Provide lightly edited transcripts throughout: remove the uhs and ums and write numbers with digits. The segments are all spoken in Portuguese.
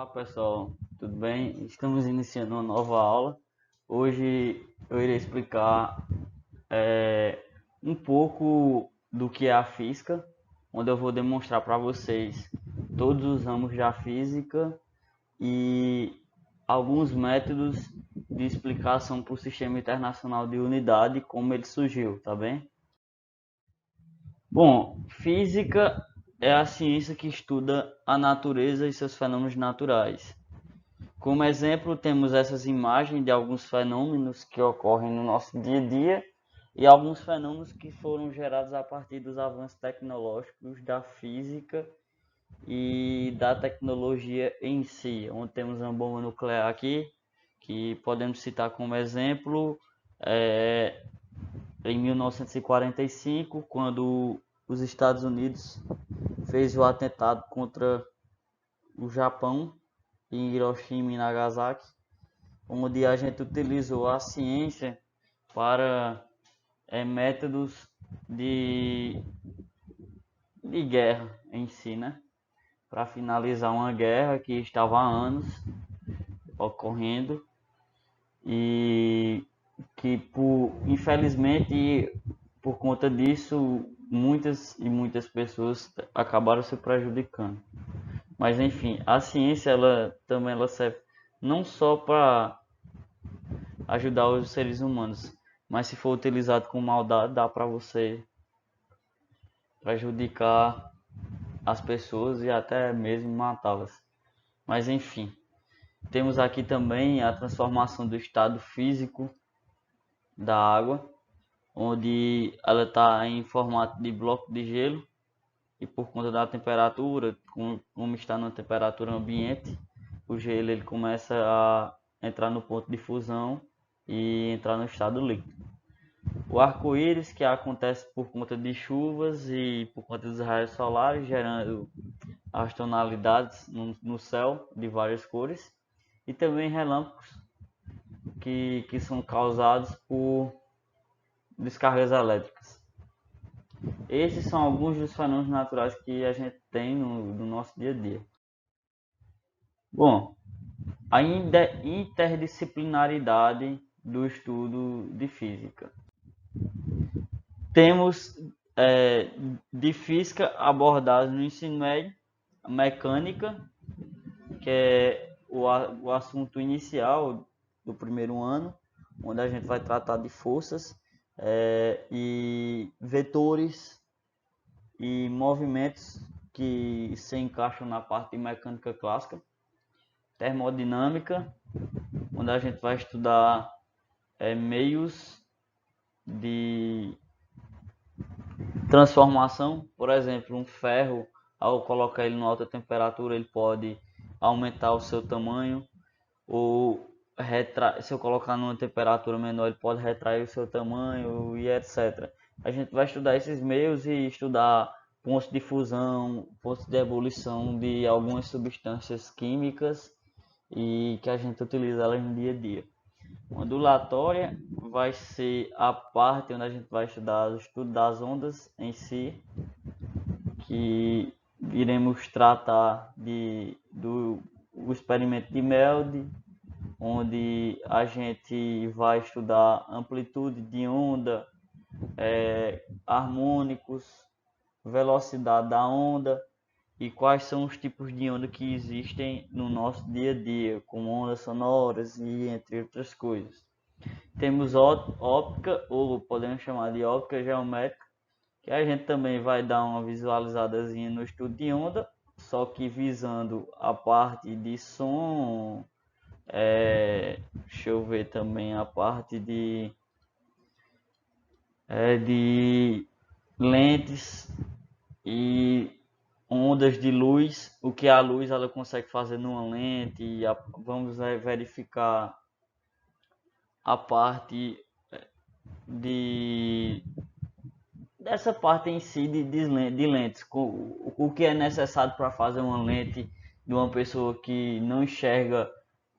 Olá pessoal, tudo bem? Estamos iniciando uma nova aula. Hoje eu irei explicar um pouco do que é a física, onde eu vou demonstrar para vocês todos os ramos da física e alguns métodos de explicação para o Sistema Internacional de Unidade, como ele surgiu, tá bem? Bom, física é a ciência que estuda a natureza e seus fenômenos naturais. Como exemplo, temos essas imagens de alguns fenômenos que ocorrem no nosso dia a dia e alguns fenômenos que foram gerados a partir dos avanços tecnológicos da física e da tecnologia em si, onde temos uma bomba nuclear aqui, que podemos citar como exemplo, em 1945, quando os Estados Unidos fez o atentado contra o Japão, em Hiroshima e Nagasaki, onde a gente utilizou a ciência para métodos de guerra em si, né? Para finalizar uma guerra que estava há anos ocorrendo e que, infelizmente, por conta disso, muitas pessoas acabaram se prejudicando. Mas enfim, a ciência ela serve não só para ajudar os seres humanos, mas se for utilizado com maldade, dá para você prejudicar as pessoas e até mesmo matá-las. Mas enfim, temos aqui também a transformação do estado físico da água, onde ela está em formato de bloco de gelo e por conta da temperatura, como está na temperatura ambiente, o gelo ele começa a entrar no ponto de fusão e entrar no estado líquido. O arco-íris, que acontece por conta de chuvas e por conta dos raios solares, gerando as tonalidades no céu de várias cores, e também relâmpagos que são causados por descargas elétricas. Esses são alguns dos fenômenos naturais que a gente tem no nosso dia a dia. Bom, a interdisciplinaridade do estudo de física. Temos de física abordada no ensino médio, a mecânica, que é o assunto inicial do primeiro ano, onde a gente vai tratar de forças e vetores e movimentos que se encaixam na parte de mecânica clássica. Termodinâmica, onde a gente vai estudar meios de transformação. Por exemplo, um ferro, ao colocar ele em alta temperatura, ele pode aumentar o seu tamanho, ou se eu colocar numa temperatura menor, ele pode retrair o seu tamanho e etc. A gente vai estudar esses meios e estudar pontos de fusão, pontos de ebulição de algumas substâncias químicas e que a gente utiliza elas no dia a dia. Ondulatória vai ser a parte onde a gente vai estudar o estudo das ondas em si, que iremos tratar do experimento de Melde, onde a gente vai estudar amplitude de onda, harmônicos, velocidade da onda e quais são os tipos de onda que existem no nosso dia a dia, como ondas sonoras e entre outras coisas. Temos óptica, ou podemos chamar de óptica geométrica, que a gente também vai dar uma visualizadazinha no estudo de onda, só que visando a parte de som, deixa eu ver também a parte de lentes e ondas de luz, o que a luz ela consegue fazer numa lente, e vamos verificar a parte dessa parte em si de lentes, o que é necessário para fazer uma lente de uma pessoa que não enxerga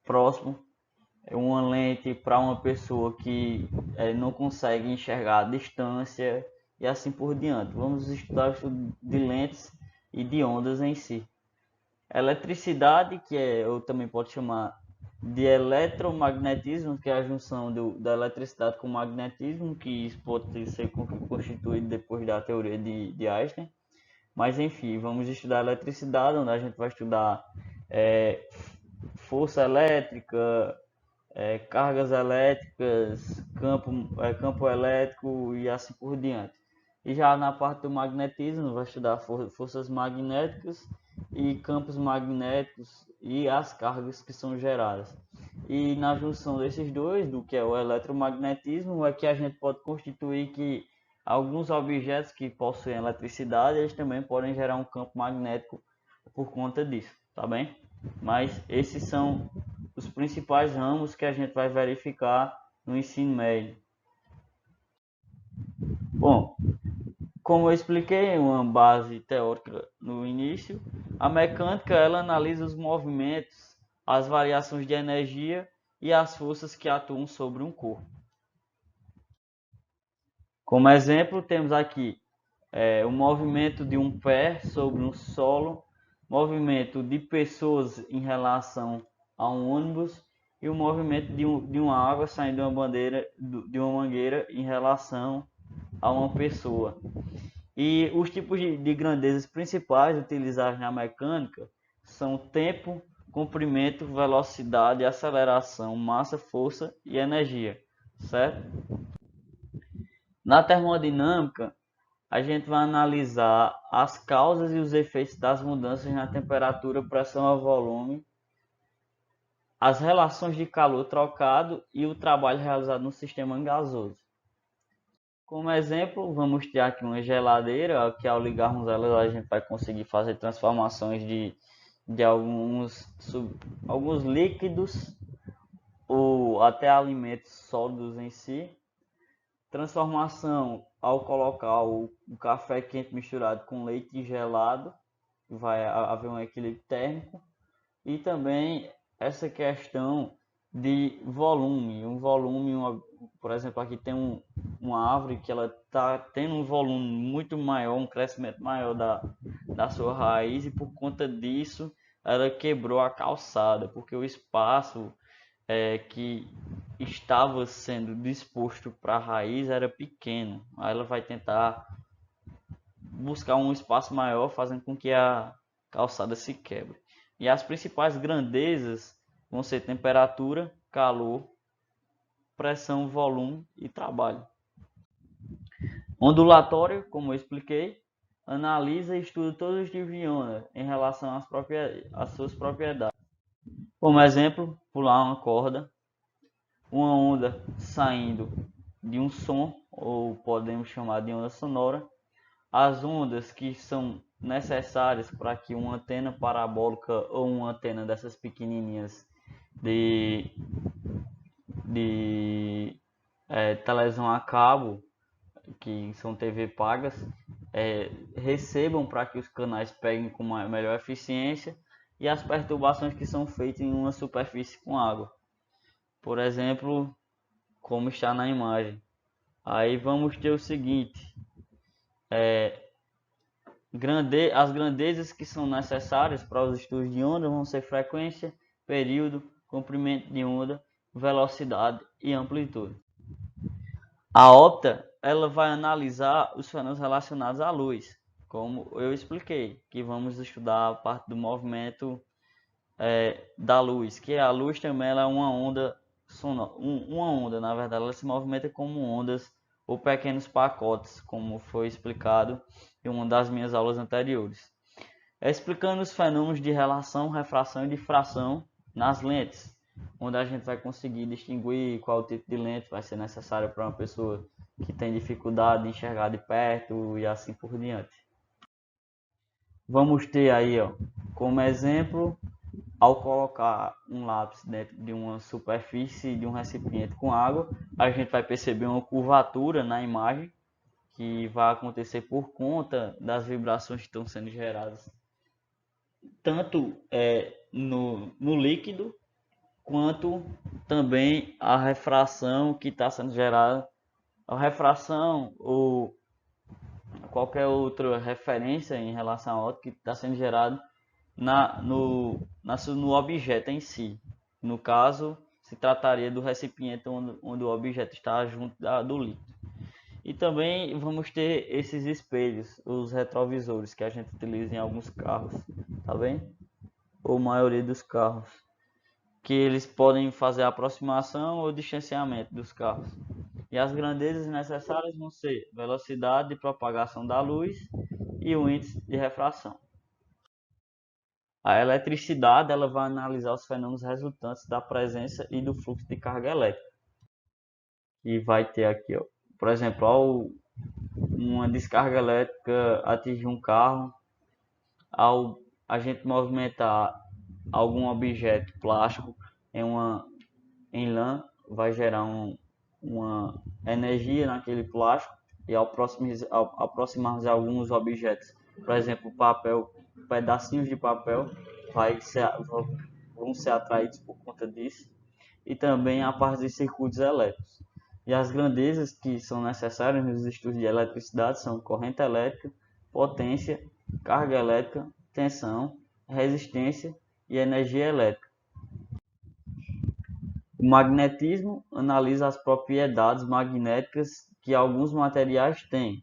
próximo, uma lente para uma pessoa que não consegue enxergar a distância e assim por diante. Vamos estudar o estudo de lentes e de ondas em si. Eletricidade, que eu também pode chamar de eletromagnetismo, que é a junção da eletricidade com o magnetismo, que isso pode ser constituído depois da teoria de Einstein. Mas enfim, vamos estudar eletricidade, onde a gente vai estudar é, força elétrica, cargas elétricas, campo elétrico e assim por diante. E já na parte do magnetismo, vai estudar forças magnéticas e campos magnéticos e as cargas que são geradas. E na junção desses dois, do que é o eletromagnetismo, é que a gente pode constituir que alguns objetos que possuem eletricidade, eles também podem gerar um campo magnético por conta disso, tá bem? Mas esses são os principais ramos que a gente vai verificar no ensino médio. Bom, como eu expliquei uma base teórica no início, a mecânica ela analisa os movimentos, as variações de energia e as forças que atuam sobre um corpo. Como exemplo, temos aqui o movimento de um pé sobre um solo, movimento de pessoas em relação a um ônibus e o movimento de uma água saindo de uma mangueira em relação a uma pessoa. E os tipos de grandezas principais utilizados na mecânica são tempo, comprimento, velocidade, aceleração, massa, força e energia, certo? Na termodinâmica, a gente vai analisar as causas e os efeitos das mudanças na temperatura, pressão e volume, as relações de calor trocado e o trabalho realizado no sistema gasoso. Como exemplo, vamos ter aqui uma geladeira, que ao ligarmos ela a gente vai conseguir fazer transformações de alguns líquidos ou até alimentos sólidos em si. Transformação ao colocar o café quente misturado com leite gelado, vai haver um equilíbrio térmico. E também essa questão de volume. Por exemplo, aqui tem uma árvore que ela está tendo um volume muito maior, um crescimento maior da sua raiz, e por conta disso ela quebrou a calçada, porque o espaço que estava sendo disposto para a raiz era pequeno. Aí ela vai tentar buscar um espaço maior, fazendo com que a calçada se quebre. E as principais grandezas vão ser temperatura, calor, pressão, volume e trabalho. Ondulatório, como eu expliquei, analisa e estuda todos os tipos de onda em relação às suas propriedades. Como exemplo, pular uma corda, uma onda saindo de um som, ou podemos chamar de onda sonora, as ondas que são necessárias para que uma antena parabólica ou uma antena dessas pequenininhas de televisão a cabo, que são TV pagas, recebam para que os canais peguem com uma melhor eficiência, e as perturbações que são feitas em uma superfície com água. Por exemplo, como está na imagem. Aí vamos ter o seguinte, as grandezas que são necessárias para os estudos de onda vão ser frequência, período, comprimento de onda, velocidade e amplitude. A óptica ela vai analisar os fenômenos relacionados à luz, como eu expliquei, que vamos estudar a parte do movimento da luz, que a luz também ela é uma onda sonora, uma onda, na verdade, ela se movimenta como ondas ou pequenos pacotes, como foi explicado em uma das minhas aulas anteriores. Explicando os fenômenos de relação, refração e difração nas lentes, onde a gente vai conseguir distinguir qual tipo de lente vai ser necessário para uma pessoa que tem dificuldade de enxergar de perto e assim por diante. Vamos ter aí, como exemplo, ao colocar um lápis dentro de uma superfície de um recipiente com água, a gente vai perceber uma curvatura na imagem que vai acontecer por conta das vibrações que estão sendo geradas tanto no líquido quanto também a refração que está sendo gerada. A refração ou qualquer outra referência em relação à ótica que está sendo gerado no objeto em si. No caso, se trataria do recipiente onde o objeto está junto do líquido. E também vamos ter esses espelhos, os retrovisores, que a gente utiliza em alguns carros, tá bem? Ou maioria dos carros, que eles podem fazer a aproximação ou distanciamento dos carros. E as grandezas necessárias vão ser velocidade de propagação da luz e o índice de refração. A eletricidade ela vai analisar os fenômenos resultantes da presença e do fluxo de carga elétrica. E vai ter aqui, ó, por exemplo, uma descarga elétrica atingir um carro, ao a gente movimentar algum objeto plástico em lã, vai gerar uma energia naquele plástico, e ao aproximarmos alguns objetos, por exemplo, papel, pedacinhos de papel vão ser atraídos por conta disso, e também a parte de circuitos elétricos. E as grandezas que são necessárias nos estudos de eletricidade são corrente elétrica, potência, carga elétrica, tensão, resistência e energia elétrica. O magnetismo analisa as propriedades magnéticas que alguns materiais têm.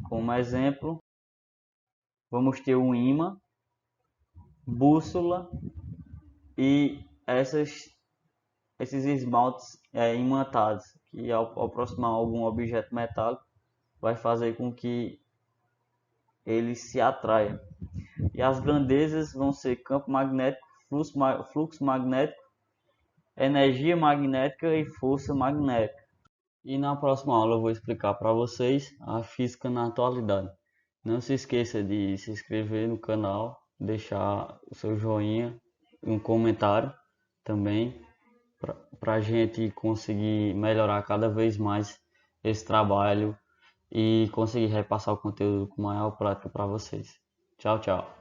Como exemplo, vamos ter o ímã, bússola e esses esmaltes imantados, que ao aproximar algum objeto metálico vai fazer com que ele se atraia. E as grandezas vão ser campo magnético, fluxo magnético, energia magnética e força magnética. E na próxima aula eu vou explicar para vocês a física na atualidade. Não se esqueça de se inscrever no canal, deixar o seu joinha, um comentário também, para a gente conseguir melhorar cada vez mais esse trabalho e conseguir repassar o conteúdo com maior prática para vocês. Tchau, tchau.